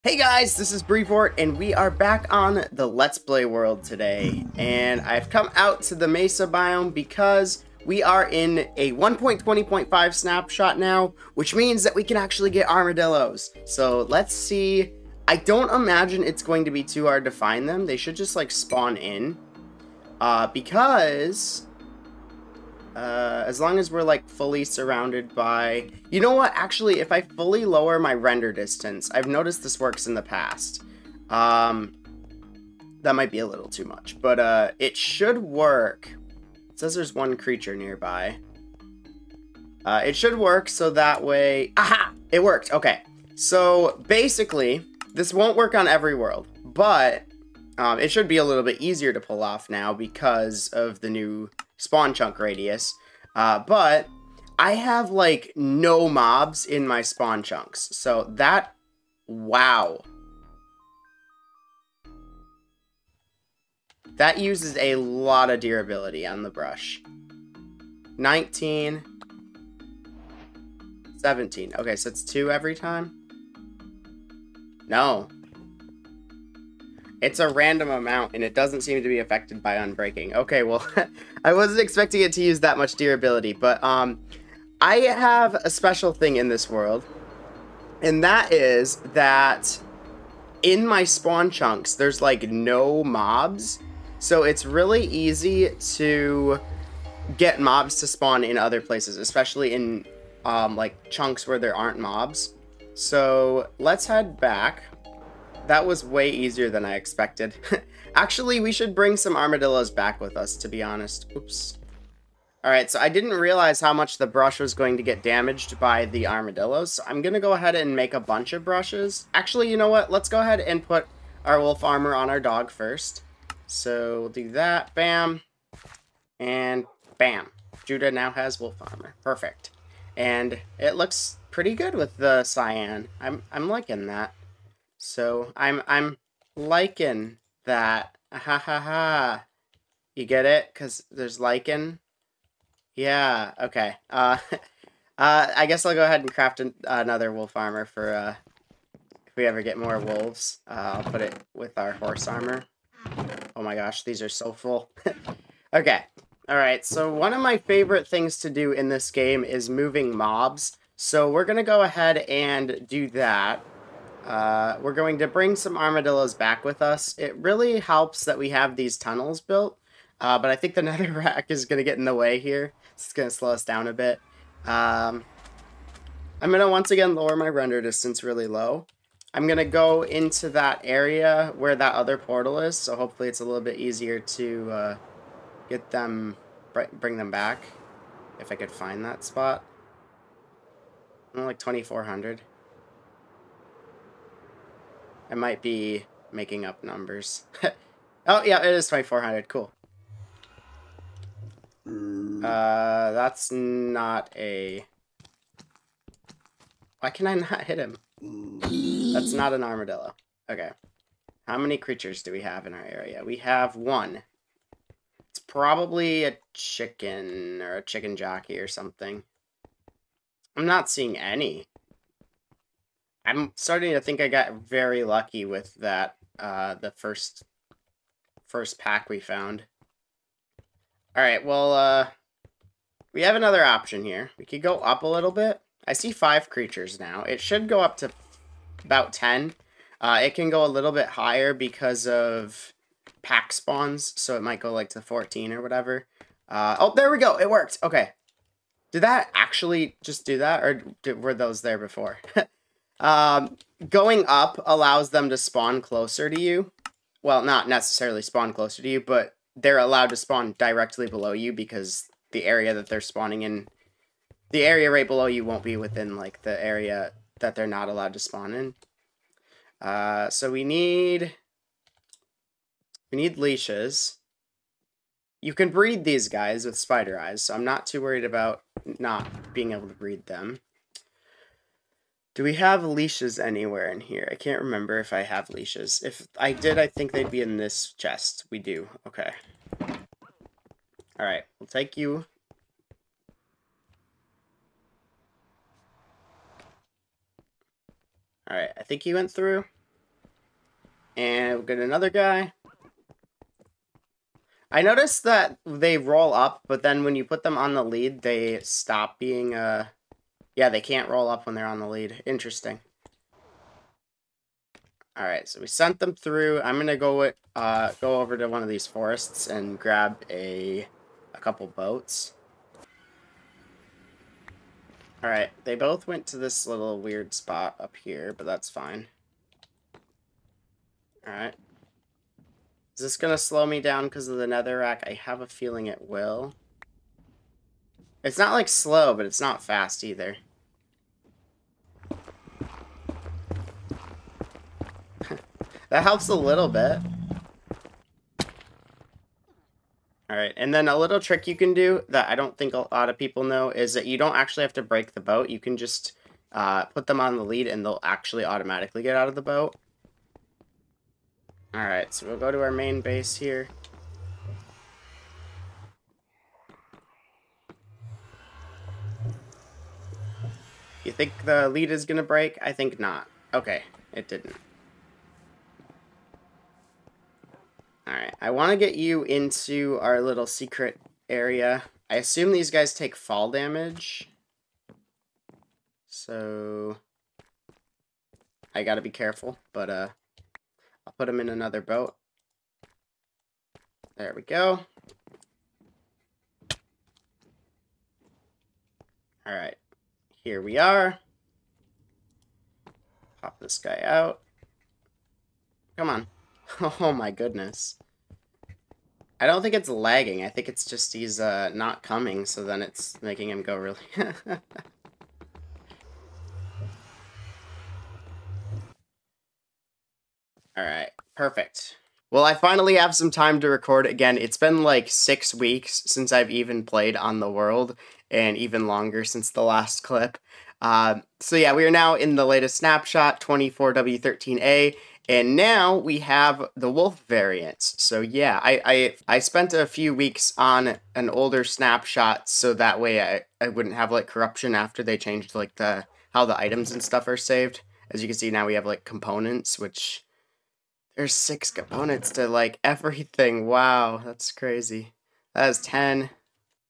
Hey guys, this is Brevort, and we are back on the Let's Play world today. And I've come out to the Mesa biome because we are in a 1.20.5 snapshot now, which means that we can actually get armadillos. So let's see. I don't imagine it's going to be too hard to find them. They should just like spawn in. Because as long as we're like fully surrounded by, you know what, actually if I fully lower my render distance, I've noticed this works in the past. That might be a little too much, but it should work. It says there's one creature nearby. It should work so that way, aha, it worked. Okay, so basically this won't work on every world, but it should be a little bit easier to pull off now because of the new spawn chunk radius. But I have like no mobs in my spawn chunks. So that, wow. That uses a lot of durability on the brush. 19, 17. Okay, so it's 2 every time? No. It's a random amount, and it doesn't seem to be affected by unbreaking. Okay, well, I wasn't expecting it to use that much durability, but I have a special thing in this world, and that is that in my spawn chunks, there's like no mobs, so it's really easy to get mobs to spawn in other places, especially in like chunks where there aren't mobs. So let's head back. That was way easier than I expected. Actually, we should bring some armadillos back with us, to be honest. Oops. Alright, so I didn't realize how much the brush was going to get damaged by the armadillos. So I'm going to go ahead and make a bunch of brushes. Actually, you know what? Let's go ahead and put our wolf armor on our dog first. So we'll do that. Bam. And bam. Judah now has wolf armor. Perfect. And it looks pretty good with the cyan. I'm liking that. So I'm liking that. Ha ha ha. You get it? Because there's lichen. Yeah, okay. I guess I'll go ahead and craft another wolf armor for if we ever get more wolves. I'll put it with our horse armor. Oh my gosh, these are so full. Okay. Alright, so one of my favorite things to do in this game is moving mobs. So we're going to go ahead and do that. We're going to bring some armadillos back with us. It really helps that we have these tunnels built, but I think the netherrack is going to get in the way here. It's going to slow us down a bit. I'm going to once again lower my render distance really low. I'm going to go into that area where that other portal is, so hopefully it's a little bit easier to get them, bring them back, if I could find that spot. I'm like 2,400. I might be making up numbers. Oh, yeah, it is 2,400. Cool. That's not a... Why can I not hit him? That's not an armadillo. Okay. How many creatures do we have in our area? We have 1. It's probably a chicken or a chicken jockey or something. I'm not seeing any. I'm starting to think I got very lucky with that, the first pack we found. Alright, well, we have another option here. We could go up a little bit. I see 5 creatures now. It should go up to about 10. It can go a little bit higher because of pack spawns, so it might go like to 14 or whatever. Oh, there we go. It worked. Okay. Did that actually just do that, or were those there before? Going up allows them to spawn closer to you. Well, not necessarily spawn closer to you, but they're allowed to spawn directly below you because the area that they're spawning in, the area right below you won't be within like the area that they're not allowed to spawn in. So we need leashes. You can breed these guys with spider eyes, so I'm not too worried about not being able to breed them. Do we have leashes anywhere in here? I can't remember if I have leashes. If I did, I think they'd be in this chest. We do. Okay. Alright, we'll take you. Alright, I think you went through. And we'll get another guy. I noticed that they roll up, but then when you put them on the lead, they stop being, yeah, they can't roll up when they're on the lead. Interesting. Alright, so we sent them through. I'm gonna go over to one of these forests and grab a couple boats. Alright, they both went to this little weird spot up here, but that's fine. Alright. Is this gonna slow me down because of the netherrack? I have a feeling it will. It's not, like, slow, but it's not fast either. That helps a little bit. Alright, and then a little trick you can do that I don't think a lot of people know is that you don't actually have to break the boat. You can just put them on the lead and they'll actually automatically get out of the boat. Alright, so we'll go to our main base here. You think the lead is going to break? I think not. Okay, it didn't. Alright, I want to get you into our little secret area. I assume these guys take fall damage. So I gotta be careful, but I'll put them in another boat. There we go. Alright, here we are. Pop this guy out. Come on. Oh my goodness. I don't think it's lagging. I think it's just he's not coming, so then it's making him go really... Alright, perfect. Well, I finally have some time to record again. It's been like 6 weeks since I've even played on the world, and even longer since the last clip. So yeah, we are now in the latest snapshot, 24W13A, and now we have the wolf variants. So yeah, I spent a few weeks on an older snapshot so that way I wouldn't have like corruption after they changed like how the items and stuff are saved. As you can see now we have like components, which there's 6 components to like everything. Wow, that's crazy. That is 10.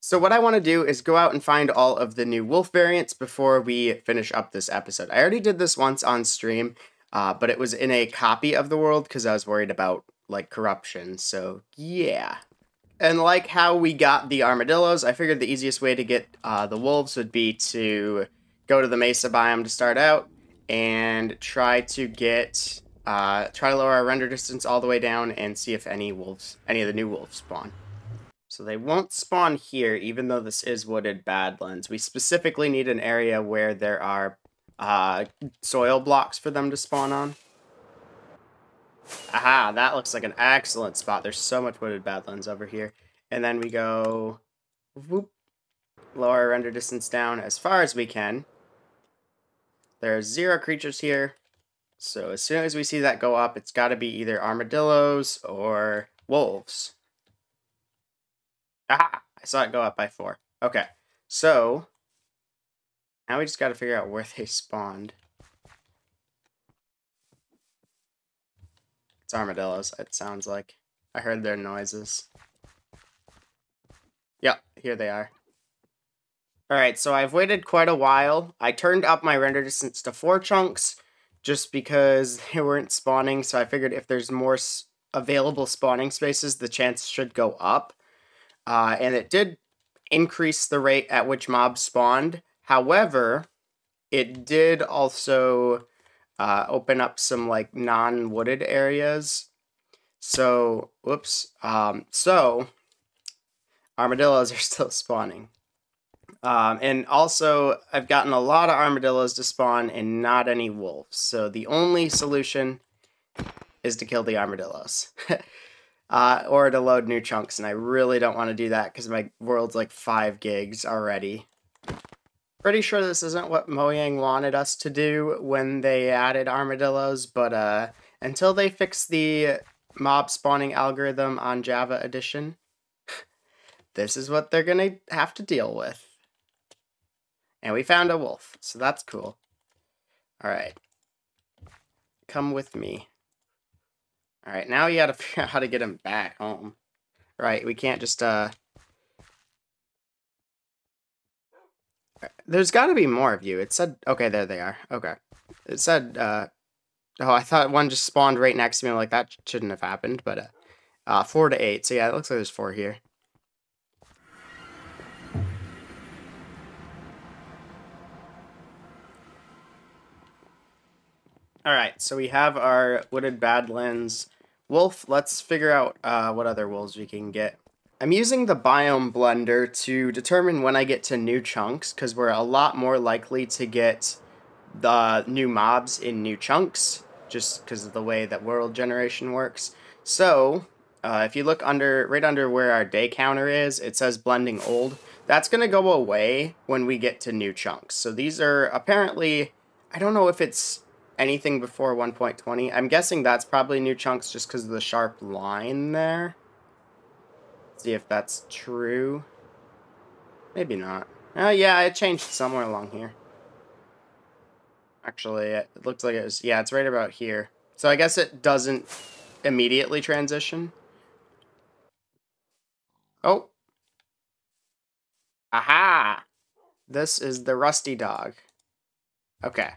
So what I want to do is go out and find all of the new wolf variants before we finish up this episode. I already did this once on stream, but it was in a copy of the world because I was worried about like corruption. So yeah. And like how we got the armadillos, I figured the easiest way to get the wolves would be to go to the mesa biome to start out and try to get try to lower our render distance all the way down and see if any of the new wolves spawn. So they won't spawn here, even though this is wooded badlands. We specifically need an area where there are soil blocks for them to spawn on. Aha, that looks like an excellent spot. There's so much wooded badlands over here. And then we go, whoop, lower our render distance down as far as we can. There's 0 creatures here. So as soon as we see that go up, it's got to be either armadillos or wolves. Aha! I saw it go up by 4. Okay, so now we just got to figure out where they spawned. It's armadillos, it sounds like. I heard their noises. Yep, here they are. Alright, so I've waited quite a while. I turned up my render distance to 4 chunks just because they weren't spawning, so I figured if there's more available spawning spaces, the chance should go up. And it did increase the rate at which mobs spawned. However, it did also open up some like non-wooded areas. So, whoops. So armadillos are still spawning. And also, I've gotten a lot of armadillos to spawn and not any wolves. So the only solution is to kill the armadillos. Or to load new chunks, and I really don't want to do that because my world's like 5 gigs already. Pretty sure this isn't what Mojang wanted us to do when they added armadillos, but until they fix the mob spawning algorithm on Java Edition, this is what they're gonna have to deal with. And we found a wolf, so that's cool. Alright. Come with me. Alright, now you gotta figure out how to get him back home. Right, we can't just, There's gotta be more of you. It said... Okay, there they are. Okay. It said, Oh, I thought one just spawned right next to me. Like, that shouldn't have happened, but, 4 to 8. So, yeah, it looks like there's 4 here. Alright, so we have our wooded badlands wolf. Let's figure out, what other wolves we can get. I'm using the biome blender to determine when I get to new chunks, because we're a lot more likely to get the new mobs in new chunks, just because of the way that world generation works. So, if you look right under where our day counter is, it says blending old. That's going to go away when we get to new chunks. So these are apparently, I don't know if it's anything before 1.20. I'm guessing that's probably new chunks just because of the sharp line there. See if that's true. Maybe not. Oh yeah, it changed somewhere along here. Actually, it looked like it was... Yeah, it's right about here. So I guess it doesn't immediately transition. Oh. Aha! This is the rusty dog. Okay.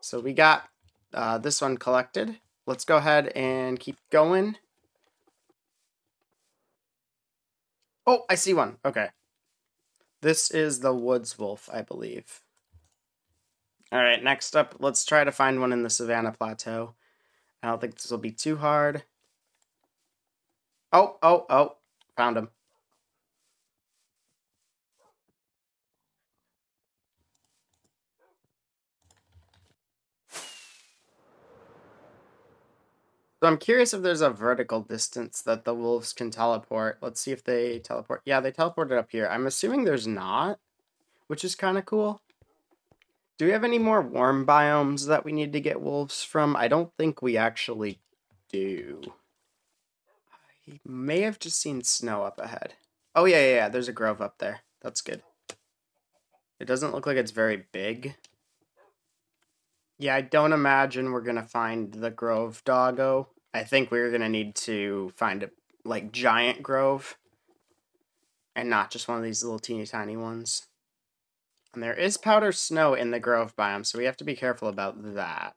So we got this one collected. Let's go ahead and keep going. Oh, I see one. Okay. This is the woods wolf, I believe. Alright, next up, let's try to find one in the Savannah Plateau. I don't think this will be too hard. Oh. Found him. So I'm curious if there's a vertical distance that the wolves can teleport. Let's see if they teleport. Yeah, they teleported up here. I'm assuming there's not, which is kind of cool. Do we have any more warm biomes that we need to get wolves from? I don't think we actually do. I may have just seen snow up ahead. Oh, yeah. There's a grove up there. That's good. It doesn't look like it's very big. Yeah, I don't imagine we're going to find the grove doggo. I think we're going to need to find a, like, giant grove. And not just one of these little teeny tiny ones. And there is powder snow in the grove biome, so we have to be careful about that.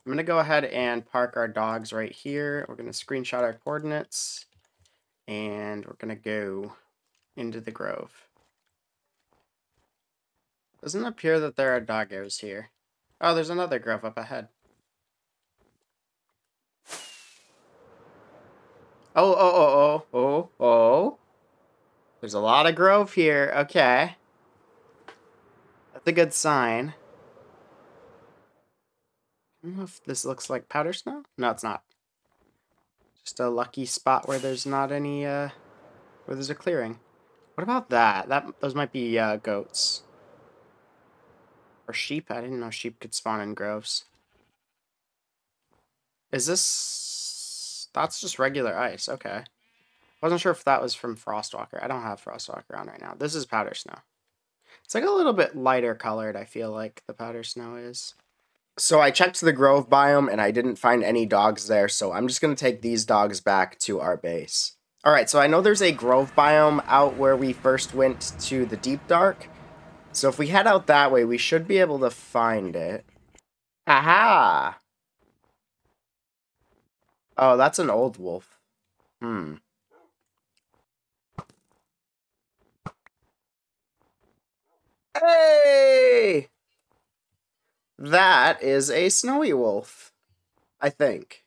I'm going to go ahead and park our dogs right here. We're going to screenshot our coordinates. And we're going to go into the grove. Doesn't appear that there are doggos here. Oh, there's another grove up ahead. Oh. There's a lot of grove here. Okay. That's a good sign. I don't know if this looks like powder snow. No, it's not. Just a lucky spot where there's not any, where there's a clearing. What about that? Those might be, goats. Or sheep? I didn't know sheep could spawn in groves. Is this... That's just regular ice. Okay. Wasn't sure if that was from Frostwalker. I don't have Frostwalker on right now. This is powder snow. It's like a little bit lighter colored, I feel like the powder snow is. So I checked the grove biome and I didn't find any dogs there, so I'm just going to take these dogs back to our base. Alright, so I know there's a grove biome out where we first went to the Deep Dark. So if we head out that way, we should be able to find it. Aha! Oh, that's an old wolf. Hey! That is a snowy wolf, I think.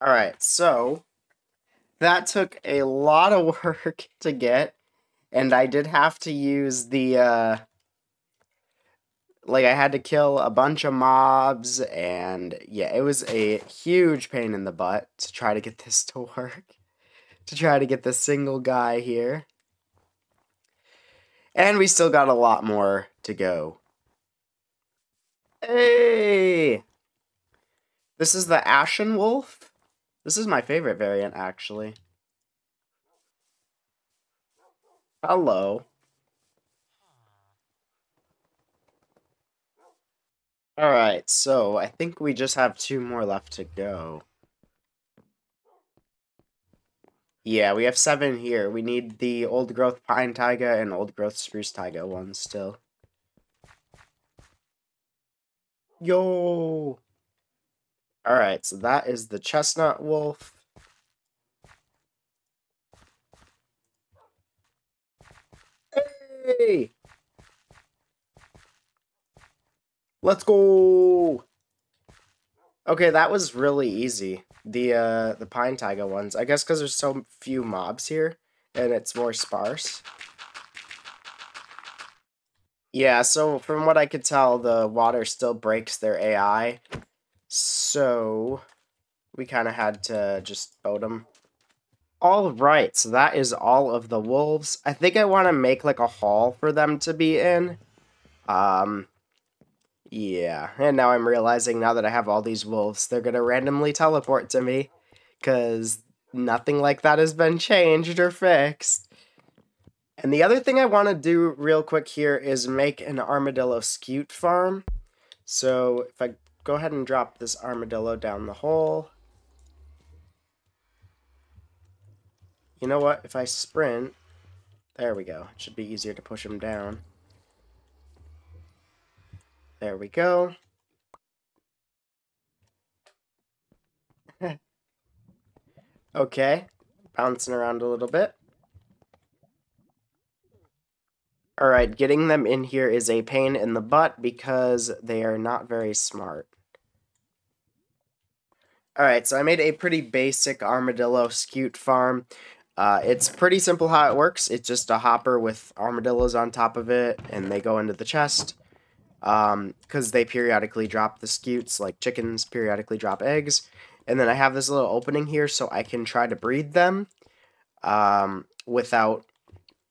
Alright, so that took a lot of work to get, and I did have to use the, like, I had to kill a bunch of mobs, and yeah, it was a huge pain in the butt to try to get this to work. To try to get the single guy here. And we still got a lot more to go. Hey! This is the Ashen Wolf. This is my favorite variant, actually. Hello. Alright, so I think we just have 2 more left to go. Yeah, we have 7 here. We need the old growth pine taiga and old growth spruce taiga ones still. Yo! Alright, so that is the chestnut wolf. Hey! Let's go! Okay, that was really easy. The pine taiga ones. I guess because there's so few mobs here, and it's more sparse. Yeah, so from what I could tell, the water still breaks their AI. So we kind of had to just boat them. All right, so that is all of the wolves. I think I want to make like a hall for them to be in. Um, yeah, and now I'm realizing now that I have all these wolves, they're gonna randomly teleport to me, because nothing like that has been changed or fixed. And the other thing I want to do real quick here is make an armadillo scute farm. So if I go ahead and drop this armadillo down the hole. You know what? If I sprint, there we go. It should be easier to push him down. There we go. Okay. Bouncing around a little bit. Alright, getting them in here is a pain in the butt because they are not very smart. Alright, so I made a pretty basic armadillo scute farm. It's pretty simple how it works. It's just a hopper with armadillos on top of it, and they go into the chest. Because they periodically drop the scutes, like chickens periodically drop eggs. And then I have this little opening here so I can try to breed them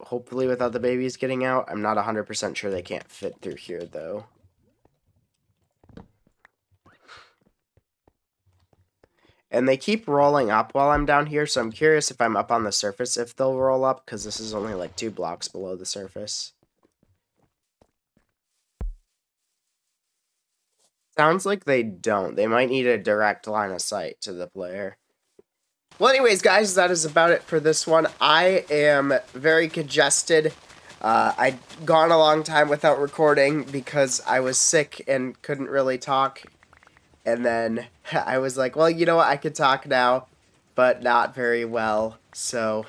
hopefully without the babies getting out. I'm not 100% sure they can't fit through here, though. And they keep rolling up while I'm down here, so I'm curious if I'm up on the surface if they'll roll up, because this is only like 2 blocks below the surface. Sounds like they don't. They might need a direct line of sight to the player. Well, anyways, guys, that is about it for this one. I am very congested. I'd gone a long time without recording because I was sick and couldn't really talk. And then I was like, well, you know what? I could talk now, but not very well. So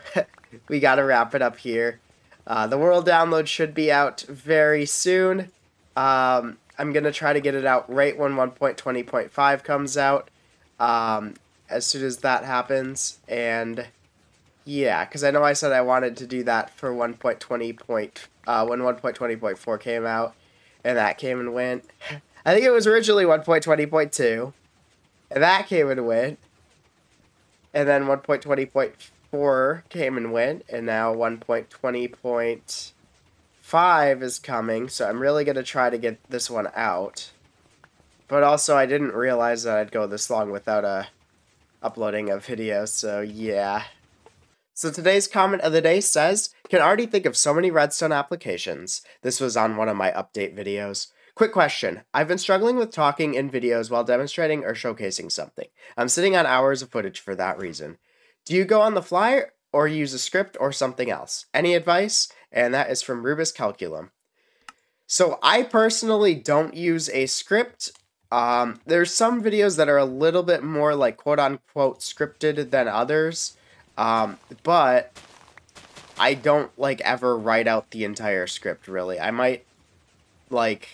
we got to wrap it up here. The world download should be out very soon. I'm going to try to get it out right when 1.20.5 comes out. As soon as that happens, and yeah, because I know I said I wanted to do that for 1.20 when 1.20.4 came out, and that came and went. I think it was originally 1.20.2, and that came and went, and then 1.20.4 came and went, and now 1.20.5 is coming, so I'm really going to try to get this one out. But also, I didn't realize that I'd go this long without uploading a video, so yeah. So today's comment of the day says, can already think of so many redstone applications. This was on one of my update videos. Quick question. I've been struggling with talking in videos while demonstrating or showcasing something. I'm sitting on hours of footage for that reason. Do you go on the fly or use a script or something else? Any advice? And that is from Rubus Calculum. So I personally don't use a script. There's some videos that are a little bit more like quote-unquote scripted than others, but I don't like ever write out the entire script, really. I might, like,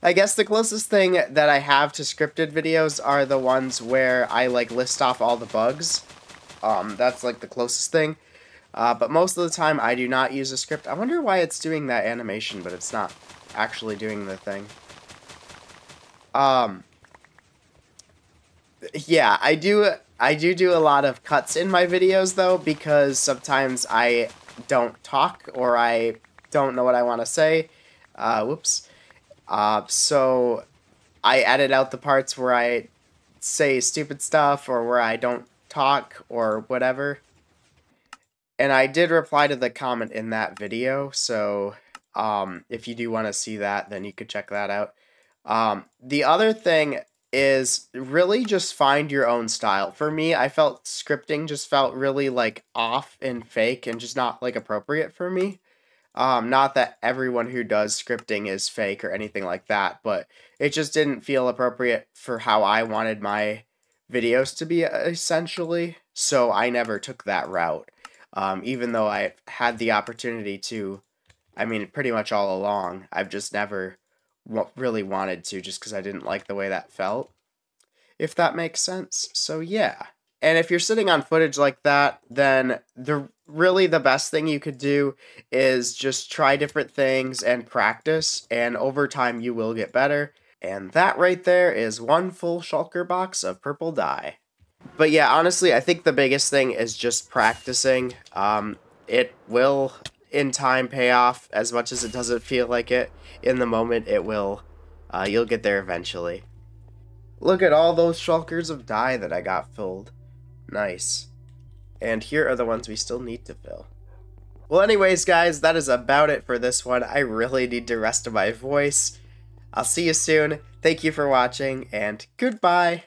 I guess the closest thing that I have to scripted videos are the ones where I, like, list off all the bugs. That's, like, the closest thing. But most of the time, I do not use a script. I wonder why it's doing that animation, but it's not actually doing the thing. Yeah, I do a lot of cuts in my videos, though, because sometimes I don't talk or I don't know what I want to say. Whoops. So I edit out the parts where I say stupid stuff or where I don't talk or whatever. And I did reply to the comment in that video, so if you do want to see that, then you could check that out. The other thing is really just find your own style. For me, I felt scripting just felt really like off and fake and just not like appropriate for me. Not that everyone who does scripting is fake or anything like that, but it just didn't feel appropriate for how I wanted my videos to be essentially. So I never took that route. Even though I had the opportunity to, I mean, pretty much all along, I've just never really wanted to just because I didn't like the way that felt, if that makes sense. So yeah. And if you're sitting on footage like that, then the best thing you could do is just try different things and practice, and over time you will get better. And that right there is one full shulker box of purple dye. But yeah, honestly, I think the biggest thing is just practicing. It will in time pay off as much as it doesn't feel like it. In the moment, it will. You'll get there eventually. Look at all those shulkers of dye that I got filled. Nice. And here are the ones we still need to fill. Well, anyways, guys, that is about it for this one. I really need to rest my voice. I'll see you soon. Thank you for watching, and goodbye.